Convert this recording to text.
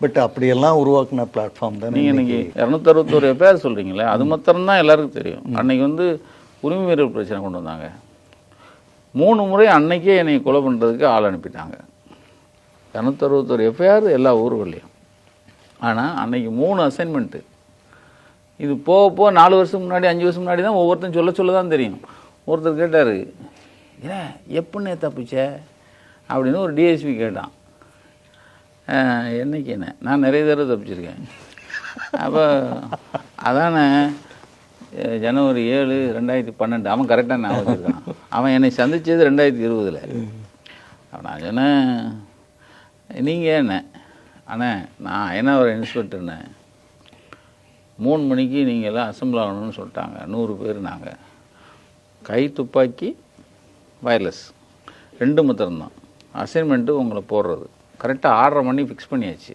But அப்படியெல்லாம் உருவாக்குன platform தான் நீங்கள் இன்றைக்கி 261 எஃப்ஐஆர் சொல்கிறீங்களே, அது மாத்திரம்தான் எல்லாருக்கும் தெரியும். அன்றைக்கி வந்து உரிமை மீறல் பிரச்சனை கொண்டு வந்தாங்க. 3 முறை அன்னைக்கே என்னை கொலை பண்ணுறதுக்கு ஆள் அனுப்பிட்டாங்க. 261 எஃப்ஐஆர் எல்லா ஊர்கள்லையும். ஆனால் அன்னைக்கு 3 அசைன்மெண்ட்டு. இது போக 4 வருஷம் முன்னாடி 5 வருஷம் முன்னாடி தான் ஒவ்வொருத்தரும் சொல்ல தான் தெரியும். ஒருத்தர் கேட்டார், ஏன் எப்படின்னே தப்பிச்ச அப்படின்னு ஒரு டிஎஸ்பி கேட்டான். என்னைக்கு என்ன, நான் நிறைய தடவை தப்பிச்சிருக்கேன். அப்போ அதானே ஜனவரி 7, 2012 அவன் கரெக்டாக நான் வச்சுருக்கான். அவன் என்னை சந்தித்தது 2020. நான் சொன்னேன், நீங்கள் என்ன அண்ணே, நான் என்ன ஒரு இன்ஸ்பெக்டர்ண்ணே, 3 மணிக்கு நீங்கள் எல்லாம் அசம்பிள் ஆகணும்னு சொல்லிட்டாங்க. 100 பேர். நாங்கள் கை துப்பாக்கி வயர்லெஸ் 2 மாத்திரம்தான். அசைன்மெண்ட்டு உங்களை போடுறது கரெக்டாக 6:30 மணி ஃபிக்ஸ் பண்ணியாச்சு.